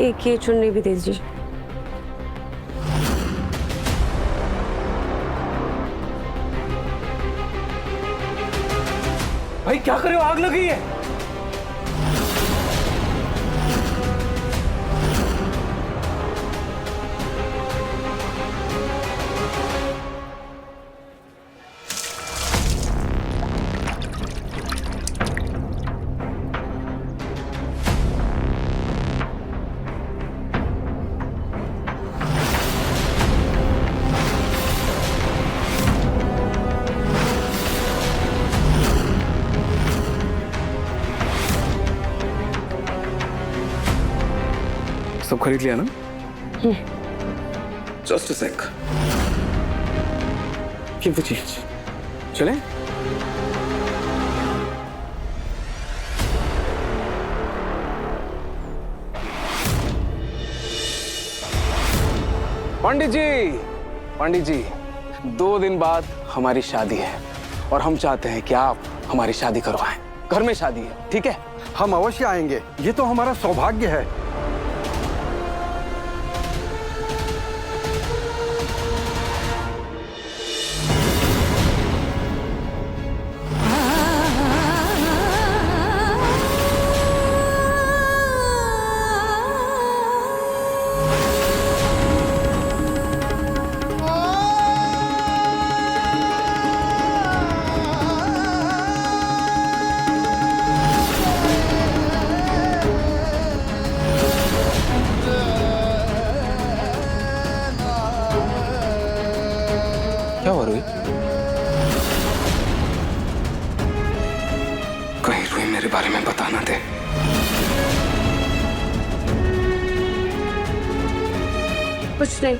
एक ये चुन्नी भी दे दीजिए। भाई क्या कर रहे हो, आग लगी है। सब खरीद लिया ना? Just a sec. Keep the change. चले? पंडित जी 2 दिन बाद हमारी शादी है और हम चाहते हैं कि आप हमारी शादी करवाएं। घर में शादी है, ठीक है? हम अवश्य आएंगे, ये तो हमारा सौभाग्य है। क्या हुआ रूही? कहीं रूही मेरे बारे में बता ना दे। कुछ नहीं।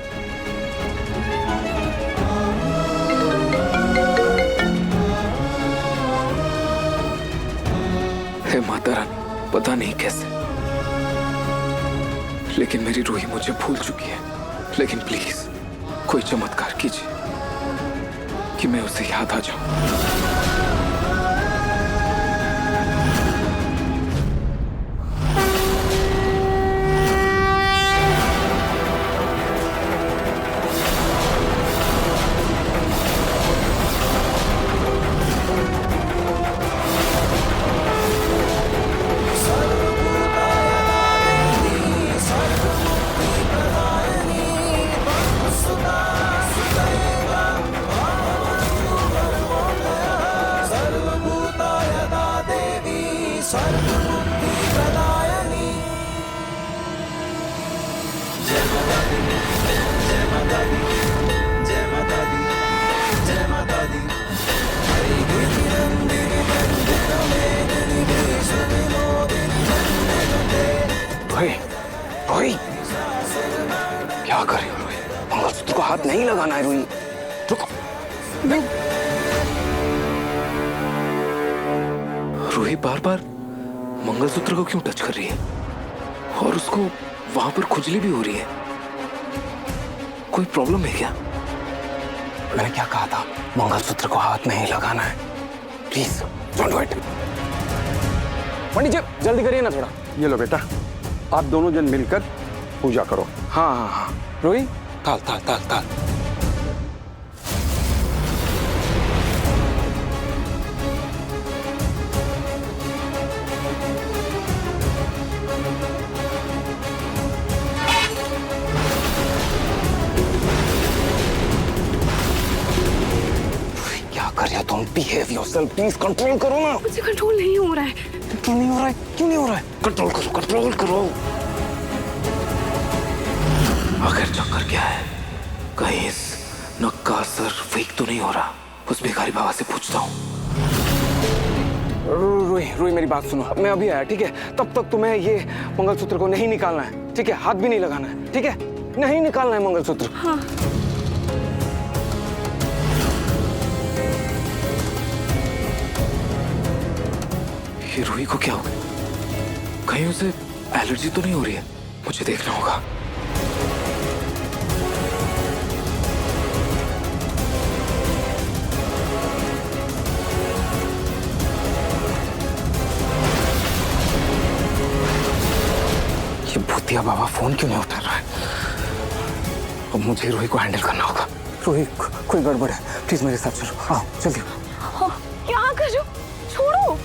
हे माता रानी, पता नहीं कैसे, लेकिन मेरी रूही मुझे भूल चुकी है। लेकिन प्लीज कोई चमत्कार कीजिए कि मैं उसे याद आ जाऊं। रूही, क्या कर रही हो रूही? मंगलसूत्र को हाथ नहीं लगाना है रूही। रुको। रूही बार बार मंगलसूत्र को क्यों टच कर रही है? और उसको वहां पर खुजली भी हो रही है। कोई प्रॉब्लम है क्या? मैंने क्या कहा था? मंगलसूत्र को हाथ नहीं लगाना है। Please don't do it. Pandit ji जल्दी करिए ना थोड़ा। ये लो बेटा, आप दोनों जन मिलकर पूजा करो। हाँ हाँ हाँ। रूही ताल ताल ताल ताल। क्या कर रहे हो तुम? बिहेव योरसेल्फ प्लीज, कंट्रोल करो ना। मुझे कंट्रोल नहीं हो रहा है। कंट्रोल नहीं हो रहा है? क्यों नहीं हो रहा है? कंट्रोल करो, कंट्रोल करो। आखिर चक्कर क्या है? कहीं इस नक का असर फेक तो नहीं हो रहा? उस भिखारी बाबा से पूछता हूँ। रूही रूही मेरी बात सुनो, मैं अभी आया, ठीक है? तब तक तुम्हें ये मंगलसूत्र को नहीं निकालना है, ठीक है? हाथ भी नहीं लगाना है, ठीक है? नहीं निकालना है मंगलसूत्र। हाँ। ये रूही को क्या हो गया? कहीं उसे एलर्जी तो नहीं हो रही है? मुझे देखना होगा। ये भूतिया बाबा फोन क्यों नहीं उठा रहा है? अब मुझे रोही को हैंडल करना होगा। रोही, कोई गड़बड़ है, प्लीज मेरे साथ चलो, आओ जल्दी। क्या कर रहे हो? छोड़ो।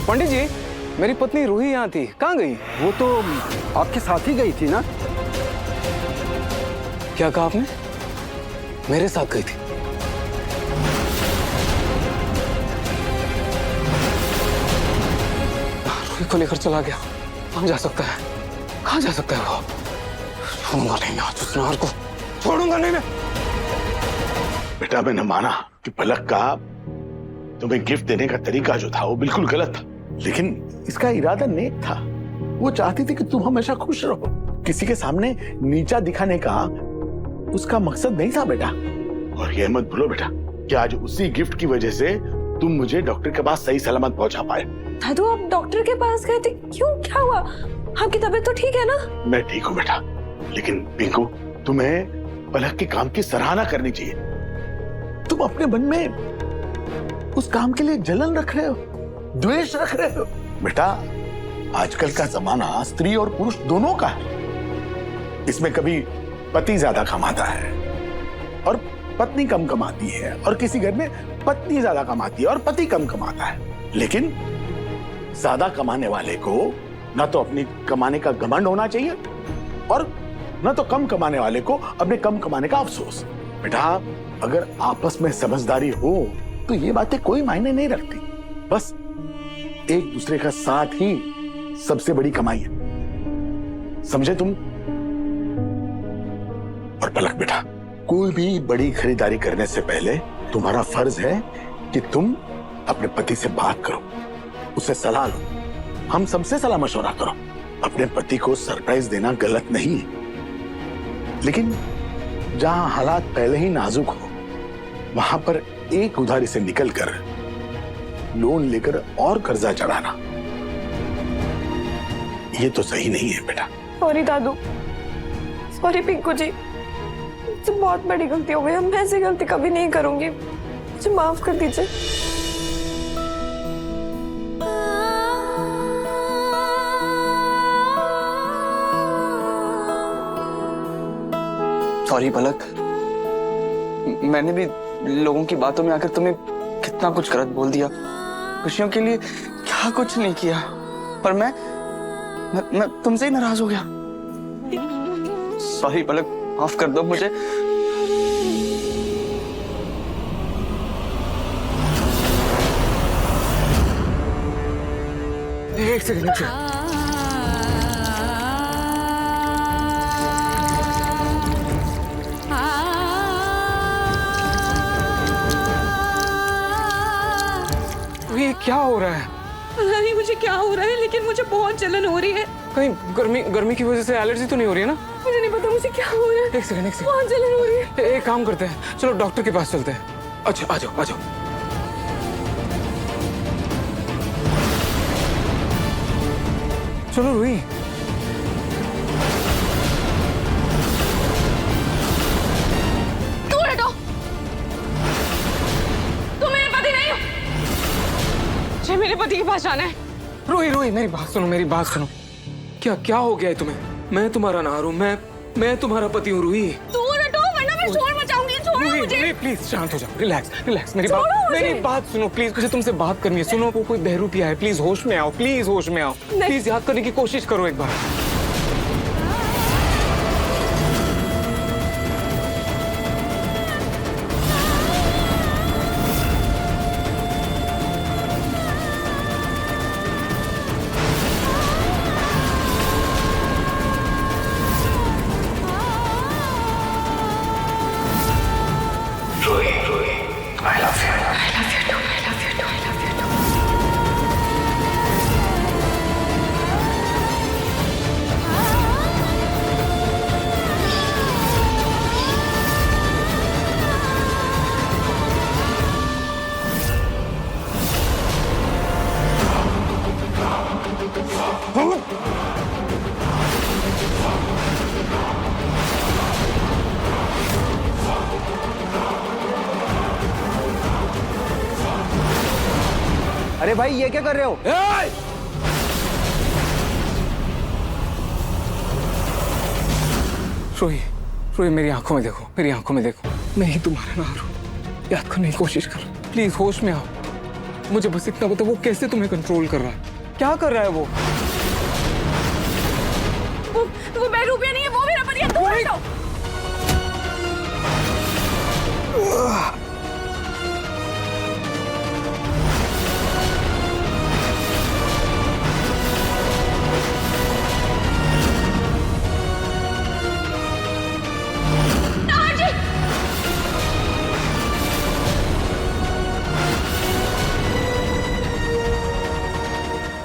पंडित जी, मेरी पत्नी रूही यहाँ थी, कहाँ गई? वो तो आपके साथ ही गई थी ना? क्या कहा आपने? मेरे साथ गई थी? रूही को लेकर चला गया। कहाँ जा सकता है? कहाँ जा सकता है वो? छोड़ूंगा नहीं मैं आज उस नार को, छोड़ूंगा नहीं मैं। बेटा मैंने माना कि पलक का तुम्हें गिफ्ट देने का तरीका जो था वो बिल्कुल गलत था, लेकिन इसका इरादा नेक था। वो चाहती थी कि तुम हमेशा खुश रहो। किसी के सामने नीचा दिखाने का उसका मकसद नहीं था बेटा। और ये मत भूलो बेटा कि आज उसी गिफ्ट की वजह से तुम मुझे डॉक्टर के पास सही सलामत पहुंचा पाए। दादू, आप डॉक्टर के पास गए थे, क्यों? क्या हुआ? आपकी तबीयत तो ठीक है ना? मैं ठीक हूँ बेटा, लेकिन पिंकू तुम्हें पलक के काम की सराहना करनी चाहिए। तुम अपने मन में उस काम के लिए जलन रख रहे हो, द्वेष रख रहे हो। बेटा आजकल का जमाना स्त्री और पुरुष दोनों का है। इसमें कभी पति ज्यादा कमाता है और पत्नी कम कमाती है, और किसी घर में पत्नी ज्यादा कमाती है और पति कम कमाता है। लेकिन ज्यादा कमाने वाले को ना तो अपनी कमाने का घमंड होना चाहिए और ना तो कम कमाने वाले को अपने कम कमाने का अफसोस। बेटा अगर आपस में समझदारी हो तो ये बातें कोई मायने नहीं रखती। बस एक दूसरे का साथ ही सबसे बड़ी कमाई है, समझे तुम? और पलक बेटा, कोई भी बड़ी खरीदारी करने से पहले तुम्हारा फर्ज है कि तुम अपने पति से बात करो, उससे सलाह लो, हम सबसे सलाह मशवरा करो। अपने पति को सरप्राइज देना गलत नहीं है, लेकिन जहां हालात पहले ही नाजुक हो वहां पर एक उधारी से निकलकर लोन लेकर और कर्जा चढ़ाना ये तो सही नहीं है बेटा। सॉरी दादू, सॉरी पिंकू जी, मुझसे बहुत बड़ी गलती हो गई। अब मैं ऐसी गलती कभी नहीं करूंगी, मुझे माफ कर दीजिए। सॉरी पलक, मैंने भी लोगों की बातों में आकर तुम्हें कितना कुछ गलत बोल दिया। खुशियों के लिए क्या कुछ नहीं किया, पर मैं तुमसे ही नाराज हो गया। सॉरी पलक, माफ कर दो मुझे। एक सेकंड। ये क्या हो रहा है? पता नहीं मुझे क्या हो रहा है, लेकिन मुझे बहुत जलन हो रही है। कहीं गर्मी की वजह से एलर्जी तो नहीं हो रही है ना? मुझे नहीं पता मुझे क्या हो रहा है। एक सेकंड बहुत जलन हो रही है। एक काम करते हैं, चलो डॉक्टर के पास चलते हैं। अच्छा आ जाओ आ जाओ। चलो रूही। दूर हटो, तुम मेरे पति नहीं हो। मुझे मेरे पति के पास जाना है। रूही रूही मेरी बात सुनो, मेरी बात सुनो। क्या हो गया है तुम्हें? मैं तुम्हारा नार हूँ, मैं तुम्हारा पति हूँ रूही। दूर हटो वरना मैं शोर मचाऊंगी। छोड़ो मुझे। प्लीज शांत हो जाओ, रिलैक्स। मेरी बात सुनो प्लीज, मुझे तुमसे बात करनी है। सुनो, वो कोई बहरूपिया है, प्लीज होश में आओ, प्लीज होश में आओ। प्लीज याद करने की कोशिश करो एक बार। अरे भाई ये क्या कर रहे हो? रोही, रोही मेरी आंखों में देखो, मेरी आंखों में देखो। मैं ही तुम्हारा नार हूं। याद करने की कोशिश करो प्लीज, होश में आओ। मुझे बस इतना बताओ वो कैसे तुम्हें कंट्रोल कर रहा है? क्या कर रहा है वो? वो बहरूपिया नहीं है, वो मेरा पति है। तुम हटो।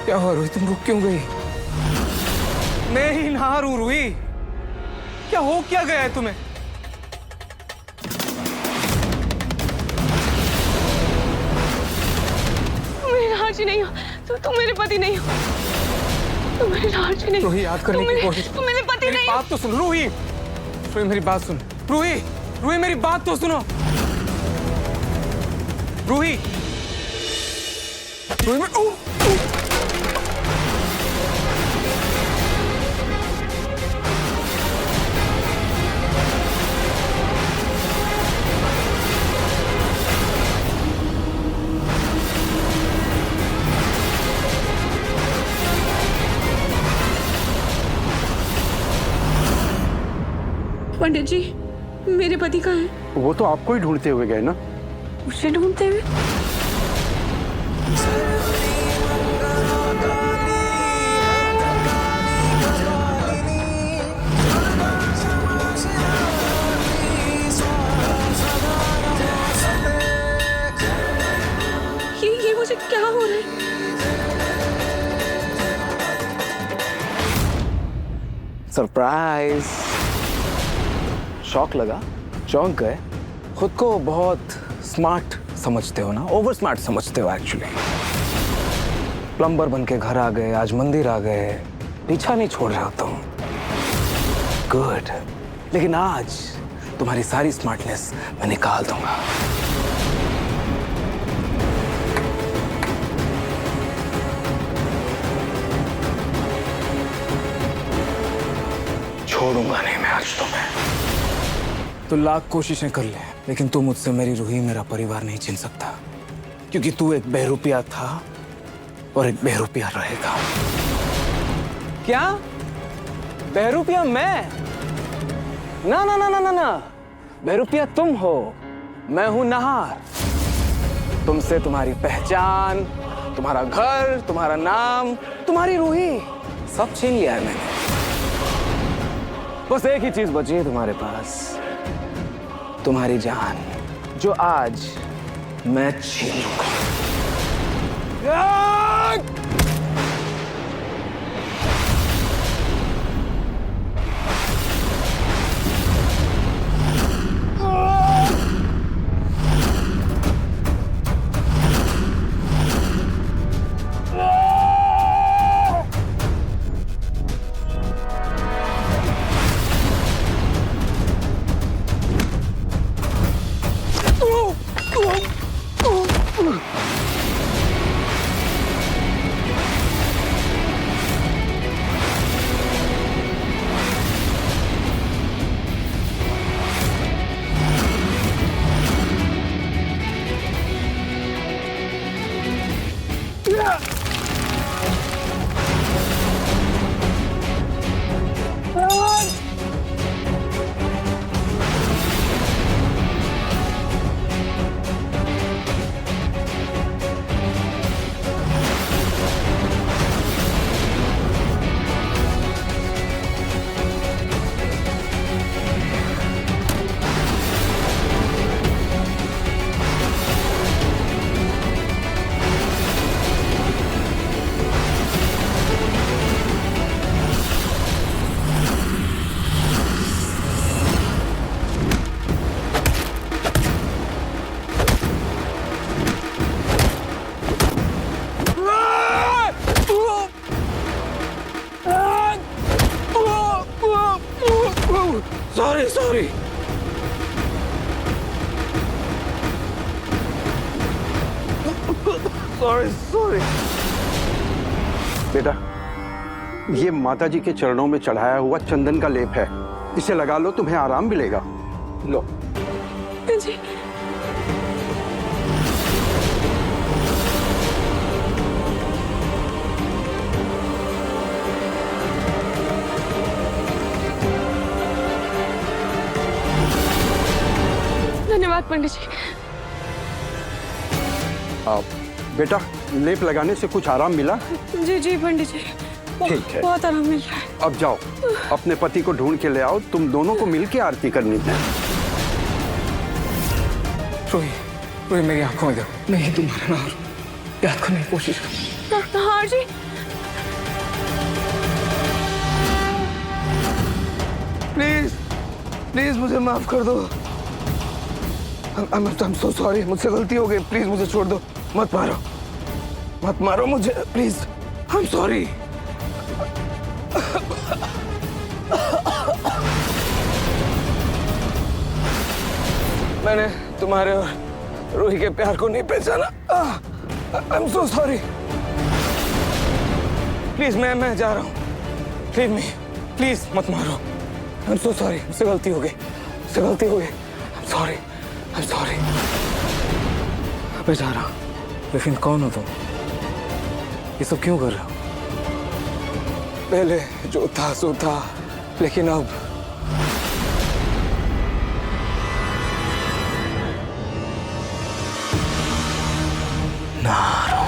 क्या हुआ रोही, तुम रुक क्यों गई? मैं ही नार हूं रूही। क्या हो क्या गया है तुम्हें? तुम मेरे राज नहीं हो, तुम मेरे पति नहीं हो। तुम मेरे राज नहीं हो। रोही याद करने की कोशिश। तुम मेरे पति मेरी नहीं हो। बात तो सुन रूही, रोही मेरी बात सुन। रूही, रूही मेरी बात तो सुनो। रूही, रूही मैं पंडित जी, मेरे पति कहाँ हैं? वो तो आपको ही ढूंढते हुए गए ना। मुझे ढूंढते हुए? ये मुझे क्या हो रहा है? सरप्राइज। शॉक लगा, चौंक गए। खुद को बहुत स्मार्ट समझते हो ना, ओवर स्मार्ट समझते हो एक्चुअली। प्लम्बर बन के घर आ गए, आज मंदिर आ गए, पीछा नहीं छोड़ रहे हो तुम। गुड, लेकिन आज तुम्हारी सारी स्मार्टनेस मैं निकाल दूंगा। छोड़ूंगा नहीं मैं आज तुम्हें। तो लाख कोशिशें कर ले, लेकिन तू मुझसे मेरी रूही, मेरा परिवार नहीं छीन सकता, क्योंकि तू एक बहरूपिया था और एक बहरूपिया रहेगा। क्या बहरूपिया मैं? ना ना ना ना ना ना, बहरूपिया तुम हो, मैं हूं नहार। तुमसे तुम्हारी पहचान, तुम्हारा घर, तुम्हारा नाम, तुम्हारी रूही सब छीन लिया है मैंने। बस एक ही चीज बची है तुम्हारे पास, तुम्हारी जान, जो आज मैं छीन लूंगा। सॉरी। सॉरी। बेटा, ये माता जी के चरणों में चढ़ाया हुआ चंदन का लेप है, इसे लगा लो, तुम्हें आराम मिलेगा। लो। जी धन्यवाद पंडित जी। बेटा, लेप लगाने से कुछ आराम मिला? जी जी पंडित जी, ठीक है। बहुत आराम मिल रहा है। अब जाओ, अपने पति को ढूंढ के ले आओ, तुम दोनों को मिलके आरती करनी है। रोही, रोही मेरी आंखों में देखो, मैं ही तुम्हारा नाम याद करने की कोशिश कर। हाँ जी। प्लीज प्लीज मुझे माफ कर दो। I'm so sorry, मुझसे गलती हो गई, प्लीज मुझे छोड़ दो, मत मारो मुझे, प्लीज। I'm sorry। मैंने तुम्हारे और रूही के प्यार को नहीं पहचाना। I'm so sorry। प्लीज मैं जा रहा हूँ, प्लीज मत मारो। I'm so sorry, मुझसे गलती हो गई, I'm sorry। मैं जा रहा हूं, लेकिन कौन हो तुम? ये सब क्यों कर रहे हो? पहले जो था सो था, लेकिन अब नारो।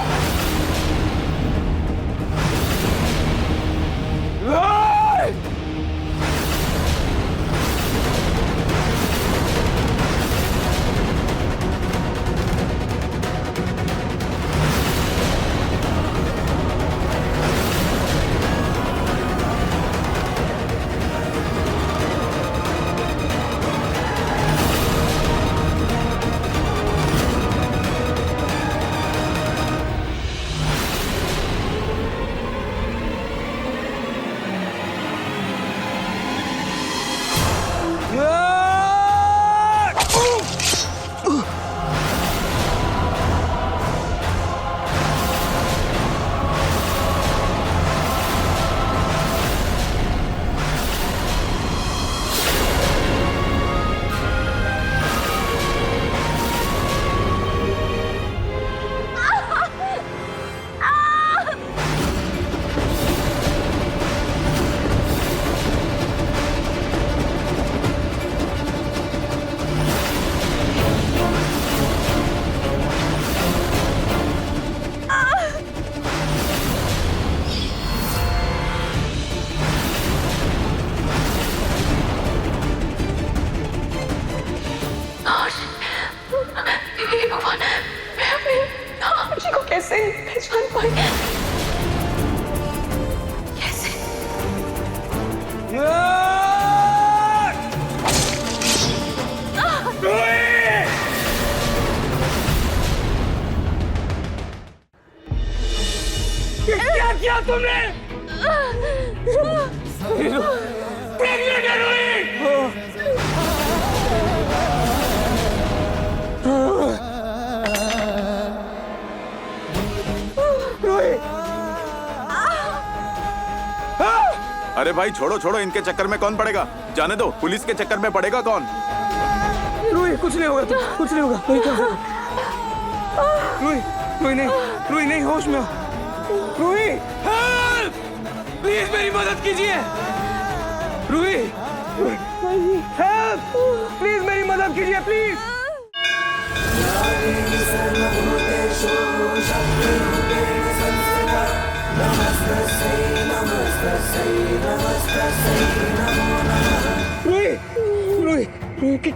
कैसे पहचान पाई? कैसे? क्या किया तुमने? प्रेग्नेंट है रोही। अरे भाई छोड़ो, इनके चक्कर में कौन पड़ेगा? जाने दो, पुलिस के चक्कर में पड़ेगा कौन? रूही कुछ नहीं होगा, कुछ नहीं होगा। रूही नहीं, होश में हो। रूही, हेल्प! प्लीज मेरी मदद कीजिए। रूही, हेल्प! प्लीज मेरी मदद कीजिए, प्लीज।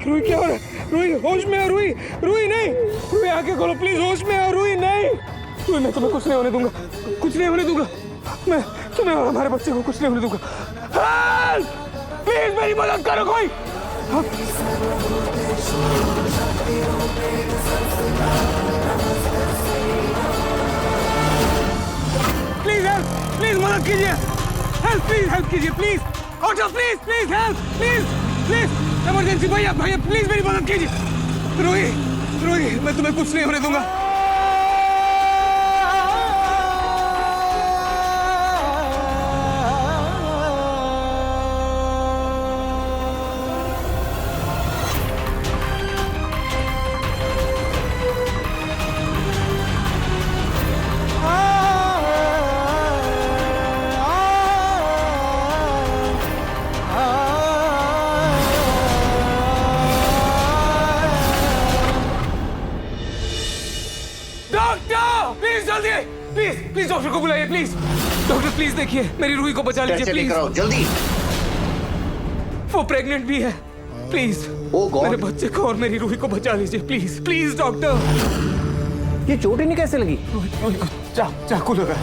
रूही क्या हो रहा है? रूही होश में है। रूही नहीं, रूही आंखें खोलो प्लीज, होश में है। रूही नहीं, रूही मैं तुम्हें कुछ नहीं होने दूंगा, मैं तुम्हें और हमारे बच्चे को कुछ नहीं होने दूंगा। प्लीज मेरी मदद करो कोई। प्लीज मदद कीजिए, हेल्प कीजिए please. Auto please help, emergency. भैया प्लीज मेरी मदद कीजिए। रूही मैं तुम्हें कुछ नहीं होने दूंगा। प्लीज डॉक्टर को बुलाइए प्लीज। डॉक्टर प्लीज देखिए, मेरी रूही को बचा लीजिए प्लीज। जल्दी। वो प्रेग्नेंट भी है, प्लीज मेरे बच्चे को और मेरी रूही को बचा लीजिए प्लीज प्लीज डॉक्टर। ये चोट इन्हें कैसे लगी? रूही को चाकू लगा।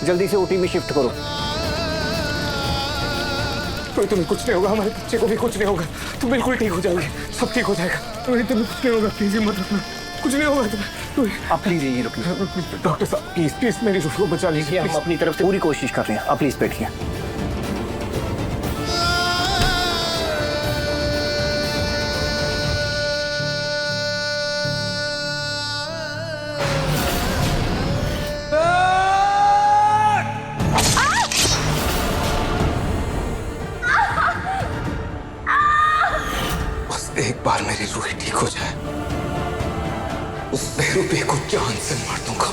जल्दी से ओटी में शिफ्ट करो। तो तुम्हें कुछ नहीं होगा, हमारे बच्चे को भी कुछ नहीं होगा, तुम बिल्कुल ठीक हो जाओगे, सब ठीक हो जाएगा। तुम्हें कुछ नहीं होगा, प्लीज मत रखना, कुछ नहीं होगा तुम्हें। आप प्लीज यहीं रुकिए। डॉक्टर साहब प्लीज प्लीज मेरी रूही को बचा लीजिए। हम अपनी तरफ से पूरी कोशिश कर रहे हैं, आप प्लीज बैठिए। बस एक बार मेरी रूही ठीक हो जाए, उस बेरुपे को जान से मार दूंगा।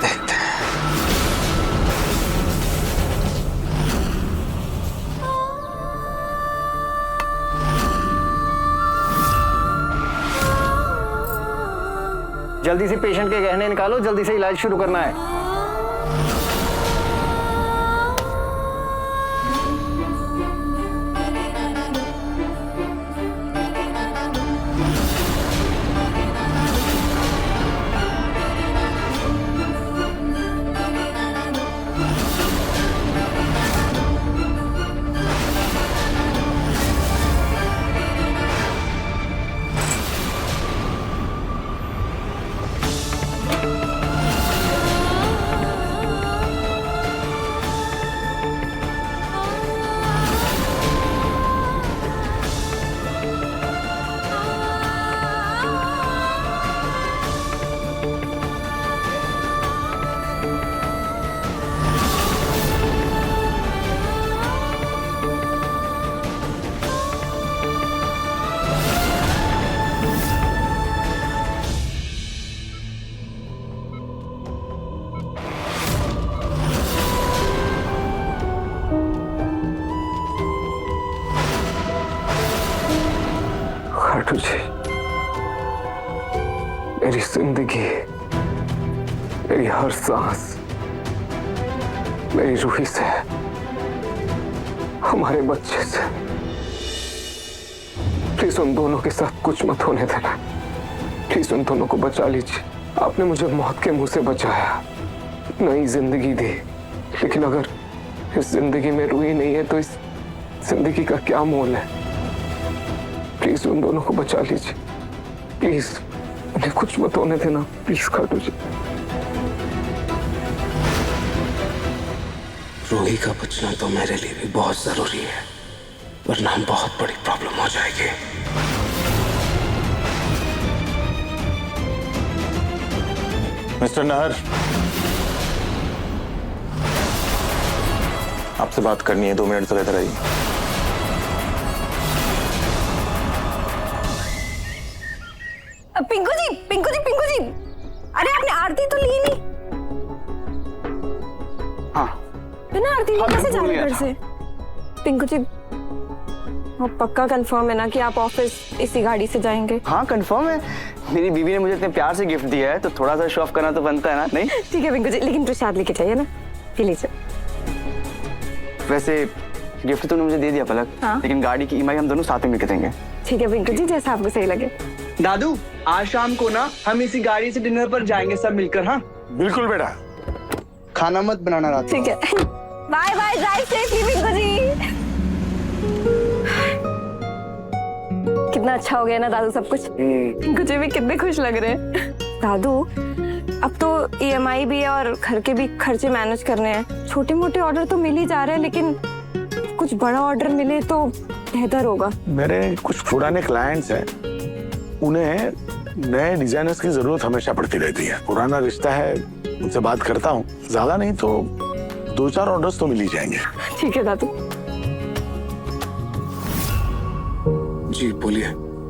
देखते हैं। जल्दी से पेशेंट के गहने निकालो, जल्दी से इलाज शुरू करना है। खाटू जी, मेरी जिंदगी, मेरी हर सांस, मेरी रूही से, हमारे बच्चे से, प्लीज उन दोनों के साथ कुछ मत होने देना। प्लीज उन दोनों को बचा लीजिए। आपने मुझे मौत के मुंह से बचाया, नई जिंदगी दी, लेकिन अगर इस जिंदगी में रूही नहीं है तो इस जिंदगी का क्या मोल है? प्लीज उन दोनों को बचा लीजिए, प्लीज उन्हें कुछ मत होने देना, प्लीज खाटू जी। रूही का बचना तो मेरे लिए भी बहुत जरूरी है, वरना बहुत बड़ी प्रॉब्लम हो जाएगी। मिस्टर नाहर, आपसे बात करनी है, 2 मिनट तक इधर आइए। पिंकू जी, पिंकू जी, पिंकू जी, अरे आपने आरती तो ली नहीं? हाँ बिना आरती लिए कैसे जा रहे घर से? पिंकू जी, वो पक्का कंफर्म है ना कि आप ऑफिस इसी गाड़ी से जाएंगे? हाँ कंफर्म है, मेरी बीवी ने मुझे इतने प्यार से गिफ्ट दिया है तो थोड़ा सा शो ऑफ करना तो बनता है ना, नहीं? ठीक है पिंकू जी, लेकिन प्रसाद लेके चाहिए ना, पी लीजिए। वैसे गिफ्ट तूने मुझे दे दिया पलक, हाँ? लेकिन गाड़ी की ईएमआई हम दोनों साथ में मिलकर देंगे। ठीक है पिंकू जी, जैसा आपको सही लगे। दादू, आज शाम को ना हम इसी गाड़ी से डिनर पर जाएंगे सब मिलकर। हाँ बिल्कुल बेटा। खाना मत बनाना रात ठीक है, bye bye, drive safely Pinku ji. कितना अच्छा हो गया ना दादू सब कुछ। पिंकू जी भी कितने खुश लग रहे हैं। दादू, अब तो ईएमआई भी है और घर के भी खर्चे मैनेज करने हैं। छोटे मोटे ऑर्डर तो मिल ही जा रहे हैं, लेकिन कुछ बड़ा ऑर्डर मिले तो बेहतर होगा। मेरे कुछ पुराने क्लाइंट्स हैं, उन्हें नए डिजाइनर्स की जरूरत हमेशा पड़ती रहती है। पुराना रिश्ता है, उनसे बात करता हूँ, ज्यादा नहीं तो 2-4 ऑर्डर्स तो मिल ही जाएंगे। ठीक है दादू। जी बोलिए।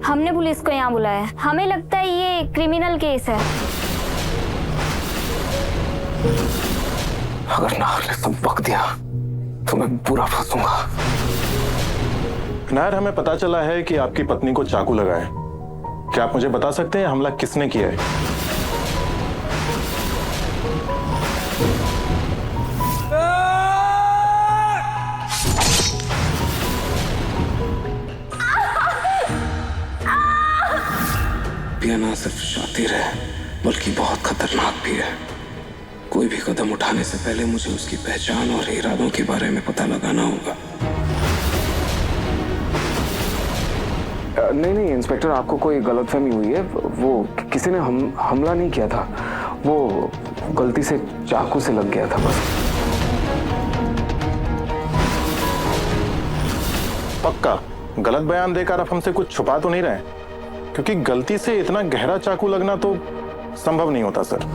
हमने पुलिस को यहाँ बुलाया है, हमें लगता है ये क्रिमिनल केस है। अगर नाहर ने संपर्क दिया तो मैं बुरा फंसूंगा। नाहर, हमें पता चला है कि आपकी पत्नी को चाकू लगा है। क्या आप मुझे बता सकते हैं हमला किसने किया है? पिया ना सिर्फ शातिर है बल्कि बहुत खतरनाक भी है। कोई भी कदम उठाने से पहले मुझे उसकी पहचान और इरादों के बारे में पता लगाना होगा। नहीं नहीं इंस्पेक्टर, आपको कोई गलतफहमी हुई है। वो किसी ने हमला नहीं किया था, वो गलती से चाकू से लग गया था बस। पक्का गलत बयान देकर आप हमसे कुछ छुपा तो नहीं रहे? क्योंकि गलती से इतना गहरा चाकू लगना तो संभव नहीं होता सर।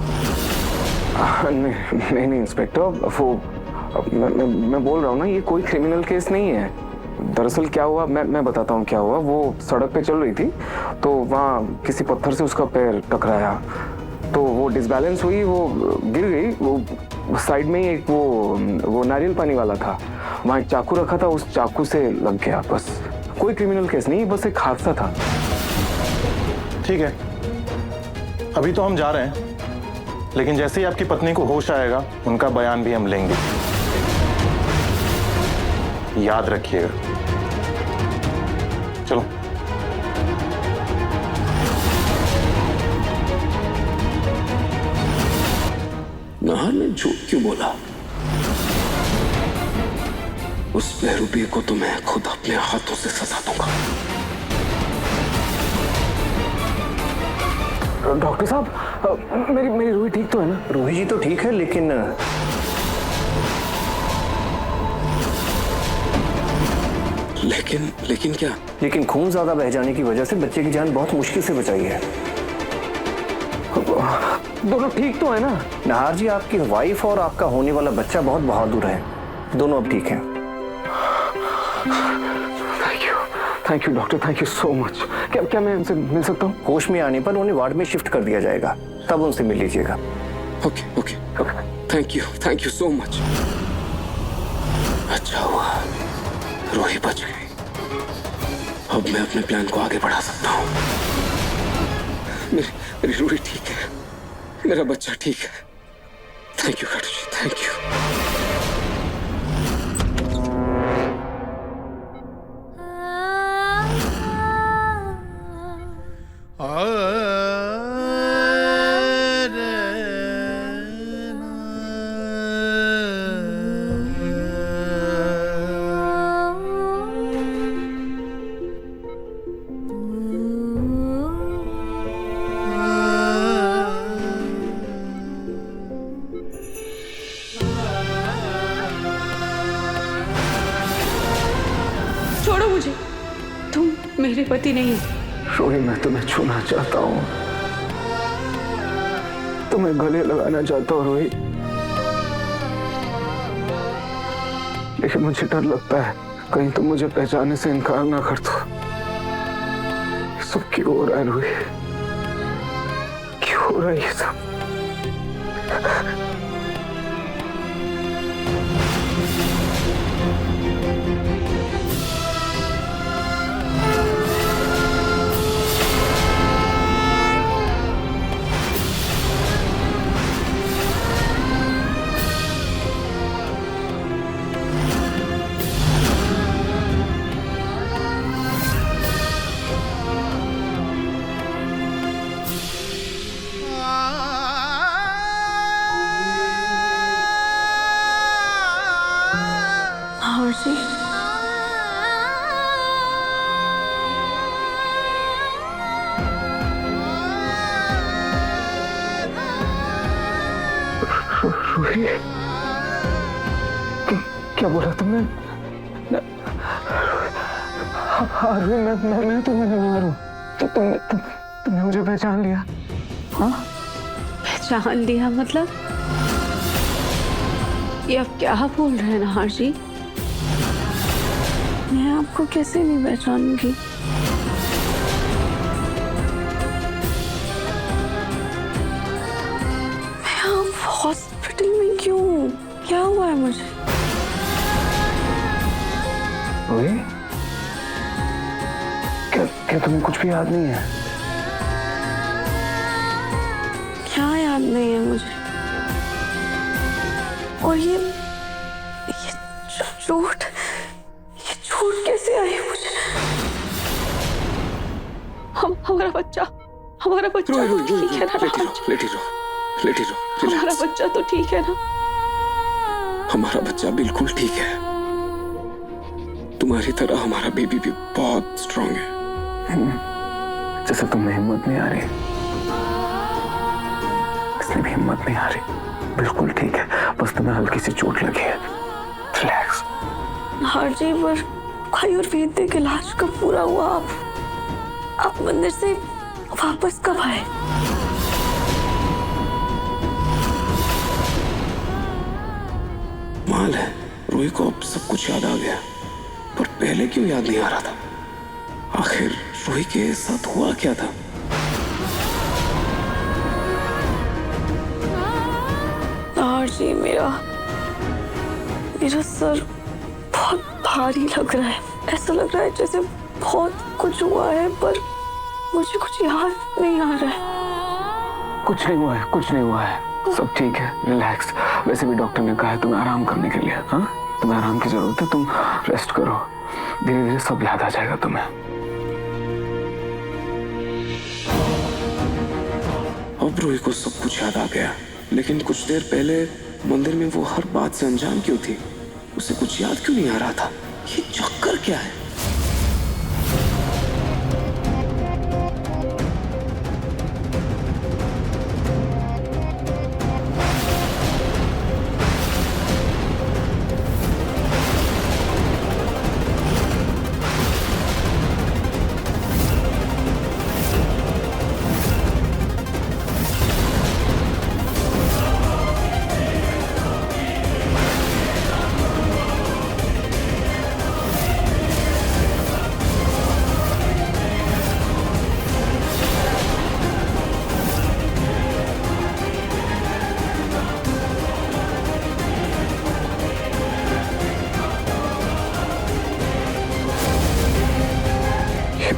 नहीं इंस्पेक्टर, वो मैं बोल रहा हूँ ना, ये कोई क्रिमिनल केस नहीं है। दरअसल क्या हुआ, मैं बताता हूँ क्या हुआ। वो सड़क पे चल रही थी तो वहाँ किसी पत्थर से उसका पैर टकराया, तो वो डिसबैलेंस हुई, वो गिर गई। वो साइड में ही एक वो नारियल पानी वाला था, वहाँ एक चाकू रखा था, उस चाकू से लग गया बस। कोई क्रिमिनल केस नहीं, बस एक हादसा था। ठीक है, अभी तो हम जा रहे हैं, लेकिन जैसे ही आपकी पत्नी को होश आएगा उनका बयान भी हम लेंगे। याद रखिएगा। चलो। नाहर ने झूठ क्यों बोला? उस बहरूपी को तो मैं खुद अपने हाथों से सजा दूंगा। डॉक्टर साहब, मेरी रूही ठीक तो है ना? रूही जी तो ठीक है, लेकिन लेकिन क्या? लेकिन खून ज्यादा बह जाने की वजह से बच्चे की जान बहुत मुश्किल से बचाई है। दोनों ठीक तो है ना? नाहर जी, आपकी वाइफ और आपका होने वाला बच्चा बहुत बहादुर है, दोनों अब ठीक हैं। Thank you doctor, thank you so much. क्या मैं उनसे मिल सकता हूँ? होश में आने पर उन्हें वार्ड में शिफ्ट कर दिया जाएगा, तब उनसे मिल लीजिएगा। Okay, thank you so much. अच्छा हुआ रूही बच गई। अब मैं अपने प्लान को आगे बढ़ा सकता हूँ। मेरी रूही ठीक है, मेरा बच्चा ठीक है। Thank you Khatu ji, thank you. छोड़ो मुझे, तुम मेरे पति नहीं हो। रोही, मैं तुम्हें छूना चाहता हूँ, तुम्हें गले लगाना चाहता हूँ रोही, लेकिन मुझे डर लगता है कहीं तुम मुझे पहचानने से इनकार ना कर दो। सब क्यों हो रहा है रोही? क्यों हो रहा है ये सब? जी, रोही, क्या बोला तुमने? हाँ रोही, मैं तुम्हें नहीं मारूं। तुमने मुझे पहचान लिया? हाँ, पहचान लिया मतलब? ये आप क्या बोल रहे हैं नाहर जी? मैं आपको कैसे नहीं पहचानूंगी? मैं आप हॉस्पिटल में क्यों? क्या हुआ है मुझे? रोही, क्या तुम्हें कुछ भी याद नहीं है? क्या याद नहीं है मुझे? और ये चोट कैसे आई मुझे? हमारा बच्चा ठीक है ना? लेटी रहो। हमारा बच्चा तो ठीक है ना? हमारा बच्चा बिल्कुल ठीक है। तुम्हारी तरह हमारा बेबी भी बहुत स्ट्रांग है। जैसे तुम्हें हिम्मत नहीं आ रही, इसलिए भी हिम्मत नहीं आ रही। बिल्कुल ठीक है, बस तुम्हें हल्की सी चोट लगी है। रिलैक्स। हाँ जी, पर आयुर्वेदिक इलाज कब पूरा हुआ? आप मंदिर से वापस कब आए? माल है, रूही को अब सब कुछ याद आ गया, पर पहले क्यों याद नहीं आ रहा था? आखिर रूही के साथ हुआ क्या था? जी, मेरा सर बहुत भारी लग रहा है। ऐसा लग रहा है जैसे बहुत कुछ हुआ है, पर मुझे कुछ याद नहीं आ रहा है। कुछ नहीं हुआ है, सब ठीक है। रिलैक्स। वैसे भी डॉक्टर ने कहा है तुम्हें आराम करने के लिए। हाँ, तुम्हें आराम की जरूरत है, तुम रेस्ट करो। धीरे धीरे सब याद आ जाएगा तुम्हें। अब रूही को सब कुछ याद आ गया, लेकिन कुछ देर पहले मंदिर में वो हर बात से अनजान क्यों थी? उसे कुछ याद क्यों नहीं आ रहा था? ये चक्कर क्या है?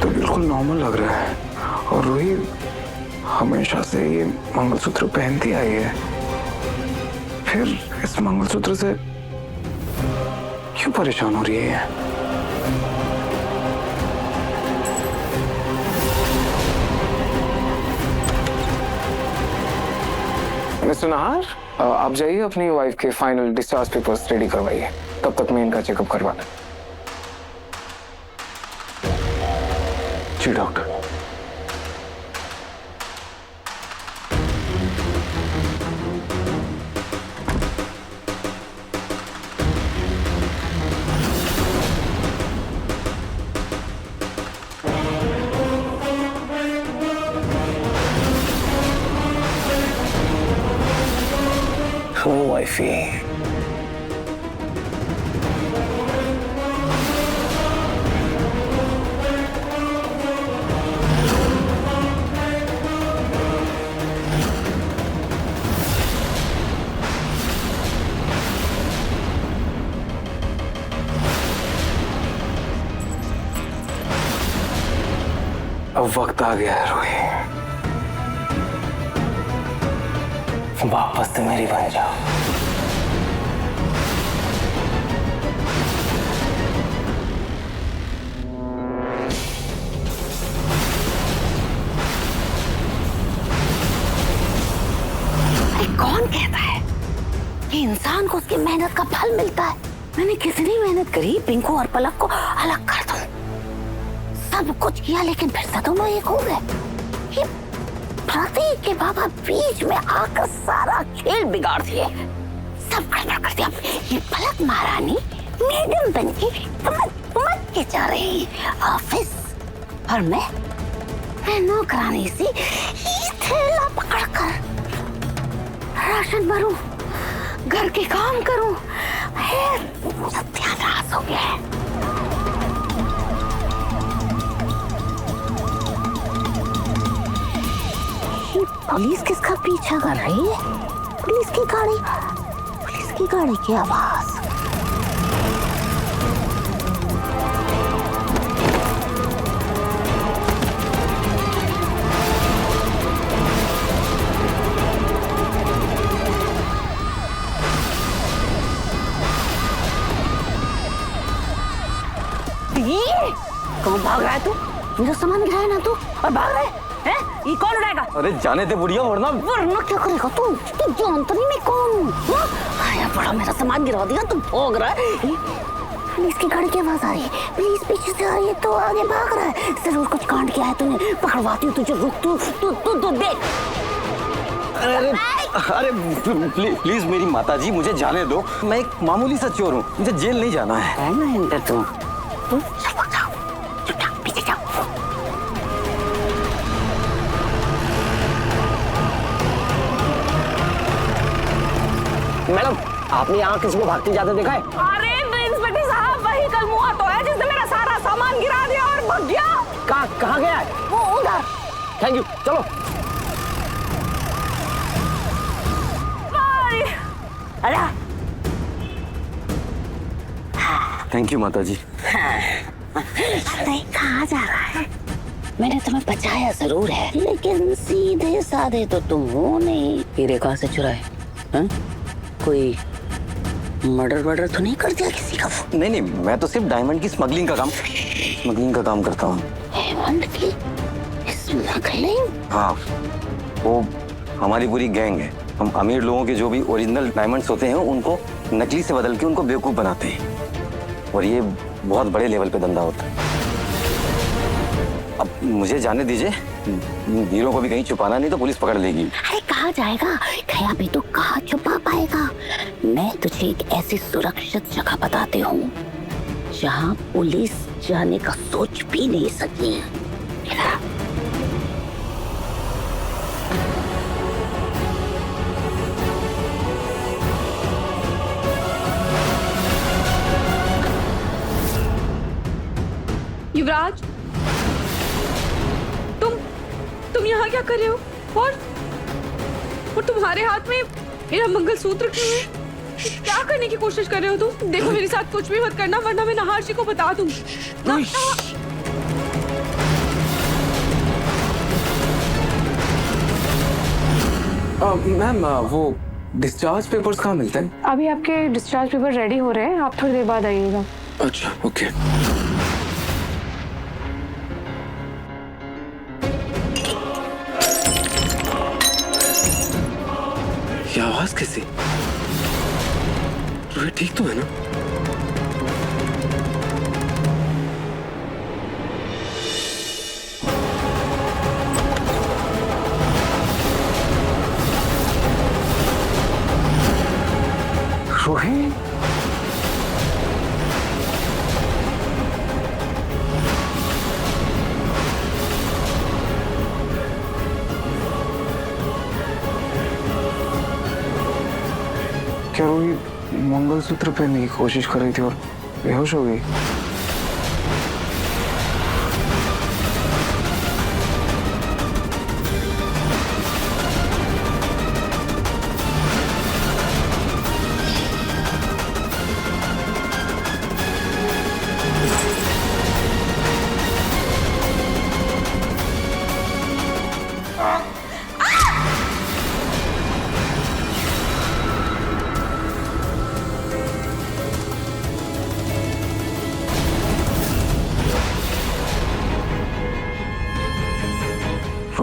तो बिल्कुल नॉर्मल लग रहा है। और रूही हमेशा से ये मंगलसूत्र पहनती आई है, फिर इस मंगलसूत्र से क्यों परेशान हो रही है? मिस्टर नाहर, आप जाइए अपनी वाइफ के फाइनल डिस्चार्ज पेपर्स रेडी करवाइए, तब तक मैं इनका चेकअप करवाना। जी डॉक्टर। वाइफी, अब वक्त आ गया है रूही, वापस से मेरी बन जाओ। कौन कहता है कि इंसान को उसकी मेहनत का फल मिलता है? मैंने कितनी मेहनत करी पिंकू और पलक को अलग कर दूं, सब कुछ किया, लेकिन फिर से दोनों एक हो गए। ये प्रतीक के बाबा बीच में आकर सारा खेल बिगाड़ दिए, सब गड़बड़ कर दिया। ये पलक महारानी मैडम बन के मत के जा रही ऑफिस, और मैं नौकरानी सी थैला पकड़कर राशन भरूं, घर के काम करूं, सत्यानाश हो गया है। पुलिस किसका पीछा कर रही है? पुलिस की की गाड़ी की आवाज। कहाँ भाग रहा है तू? मेरा सामान गिराया ना तू और भाग रहा है? ये कौन उड़ाएगा? अरे जाने दे बुढ़िया, वरना क्या करेगा तू? तू जानता नहीं मैं कौन हूँ? आया बड़ा मेरा सामान गिरा दिया, तू भाग रहा है। पुलिस की गाड़ी की आवाज आ रही है, पुलिस पीछे से आ रही है तो आगे भाग रहा है। जरूर कुछ कांड किया है तूने, पकड़वाती हूँ तुझे। रुक तू तू तू तू देख। अरे प्लीज मेरी माताजी, मुझे जाने दो। मैं एक मामूली सा चोर हूँ, मुझे जेल नहीं जाना है। तू चल भाग जाओ, चुपचाप पीछे जाओ। मैडम, आपने यहाँ किसी को भागते जाते देखा है? अरे इंस्पेक्टर साहब, वही कल मुआ तो है जिसने मेरा सारा सामान गिरा दिया और भाग गया। कहाँ गया है? वो उधर। थैंक यू, चलो। अरे थैंक यू माताजी। अरे कहाँ जा रहा है? मैंने तुम्हें बचाया जरूर है, लेकिन सीधे साधे तो तुम हो नहीं। हीरे कहाँ से चुराए? कोई मर्डर तो नहीं कर दिया किसी का? नहीं, मैं तो सिर्फ डायमंड की स्मगलिंग का काम करता हूँ। डायमंड की स्मगलिंग? हाँ, वो हमारी पूरी गैंग है। हम अमीर लोगों के जो भी ओरिजिनल डायमंड्स होते हैं उनको नकली से बदल के उनको बेवकूफ बनाते हैं, और ये बहुत बड़े लेवल पे धंधा होता है। अब मुझे जाने दीजिए, हीरो को भी कहीं छुपाना नहीं तो पुलिस पकड़ लेगी। अरे कहाँ जाएगा? गया भी तो कहाँ छुपा पाएगा? मैं तुझे एक ऐसी सुरक्षित जगह बताती हूँ जहाँ पुलिस जाने का सोच भी नहीं सकती। युवराज, तुम यहाँ क्या कर रहे हो? और तुम्हारे हाथ में मेरा मंगलसूत्र क्यों है? क्या करने की कोशिश कर रहे हो तुम? देखो मेरे साथ कुछ भी मत करना, वरना मैं नहार जी को बता दूंगी। मैम, वो डिस्चार्ज पेपर्स कहाँ मिलते हैं? अभी आपके डिस्चार्ज पेपर रेडी हो रहे हैं, आप थोड़ी देर बाद आइएगा। अच्छा, ओके। ये आवाज कैसी? रूही ठीक तो है ना? रूही? क्या रूही मंगलसूत्र पहनने की कोशिश कर रही थी और बेहोश हो गई?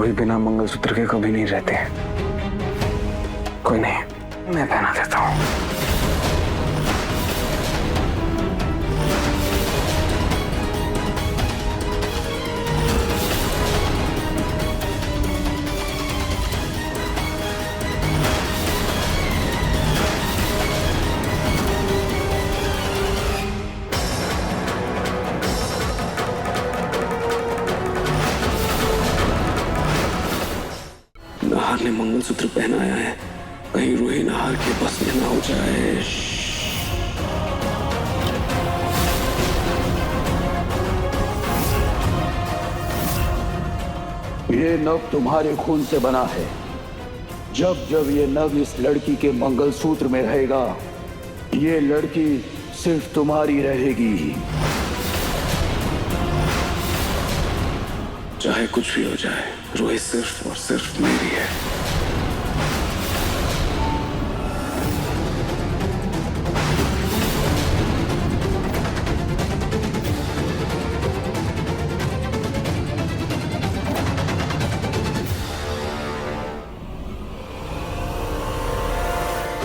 रूही बिना मंगलसूत्र के कभी नहीं रहते। कोई नहीं, मैं पहना देता हूँ। नहार ने मंगलसूत्र पहनाया है, कहीं रूही नहार के बस में ना हो जाए। ये नव तुम्हारे खून से बना है। जब जब ये नव इस लड़की के मंगलसूत्र में रहेगा, ये लड़की सिर्फ तुम्हारी रहेगी। चाहे कुछ भी हो जाए, रूही सिर्फ और सिर्फ मेरी है।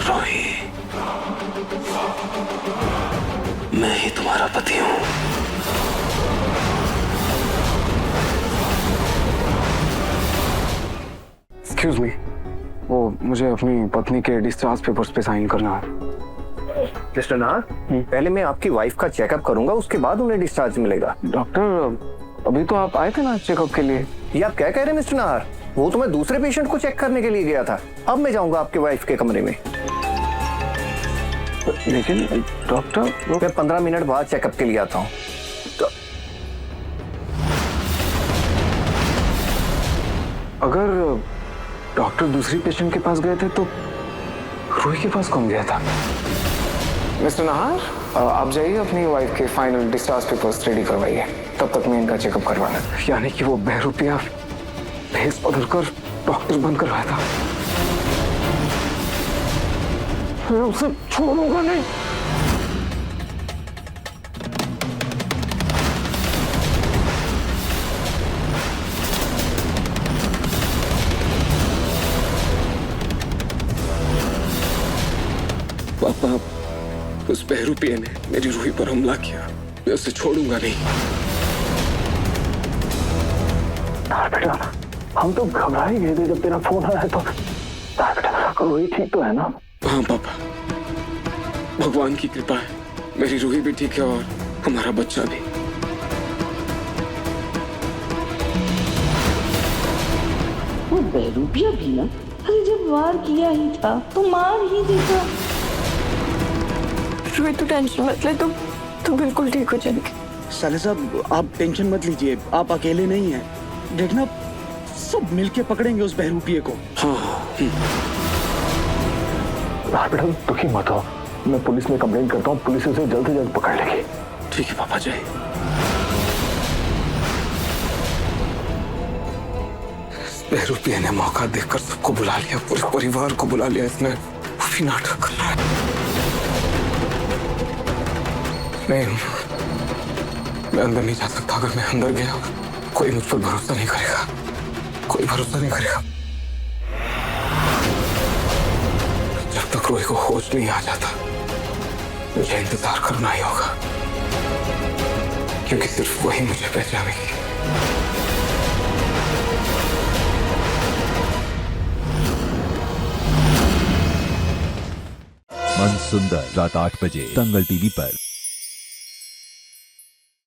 रूही, मैं ही तुम्हारा पति हूं। एक्सक्यूज मी, वो मुझे अपनी पत्नी के डिस्चार्ज पेपर्स पे साइन करना है। मिस्टर नाहर, पहले मैं आपकी वाइफ का चेकअप करूंगा, उसके बाद उन्हें डिस्चार्ज मिलेगा। डॉक्टर, अभी तो आप आए थे ना चेकअप के लिए। ये आप क्या कह रहे हैं मिस्टर नाहर? वो तो मैं दूसरे पेशेंट को चेक करने के लिए गया था। अब मैं जाऊंगा आपके वाइफ के कमरे में। लेकिन डॉक्टर, मैं 15 मिनट बाद चेकअप के लिए आता हूँ। अगर डॉक्टर दूसरी पेशेंट के पास गए थे तो रूही के पास कौन गया था? मिस्टर नाहर, आप जाइए अपनी वाइफ के फाइनल डिस्चार्ज पेपर्स रेडी करवाइए, तब तक मैं इनका चेकअप करवाना। यानी कि वो बहरूपिया भेस बदल कर डॉक्टर बन करवाया था। मैं उसे छोड़ूंगा नहीं। पापा, उस बहरूपिया ने मेरी रूही पर हमला किया। मैं उसे छोड़ूंगा नहीं। बेटा, हम तो घबरा ही गए थे जब तेरा फोन आया। तो बेटा, रूही ठीक तो है ना? हाँ पापा, भगवान की कृपा है, मेरी रूही भी ठीक है और हमारा बच्चा भी। वो बहरूपिया भी ना, अरे जब वार किया ही था तो मार ही देता। रूही, तू टेंशन मत ले, तू बिल्कुल ठीक हो जाएगी। साले साहब, आप टेंशन मत लीजिए, आप अकेले नहीं हैं। देखना, सब मिलके पकड़ेंगे उस बहरूपिये को। बेटा, दुखी मत हो, मैं पुलिस में कंप्लेंट करता हूँ, पुलिस उसे जल्द से जल्द पकड़ लेगी। ठीक है पापा, जय। बहरूपिया ने मौका देखकर सबको बुला लिया, पूरे परिवार को बुला लिया। इसने काफी नाटक कर रहा है। नहीं, मैं अंदर नहीं जा सकता। अगर मैं अंदर गया, कोई मुझ पर भरोसा नहीं करेगा, कोई भरोसा नहीं करेगा। जब तक रूही को होश नहीं आ जाता, मुझे इंतजार करना ही होगा, क्योंकि सिर्फ वही मुझे पहचानेगी। मन सुंदर, रात 8 बजे दंगल टीवी पर।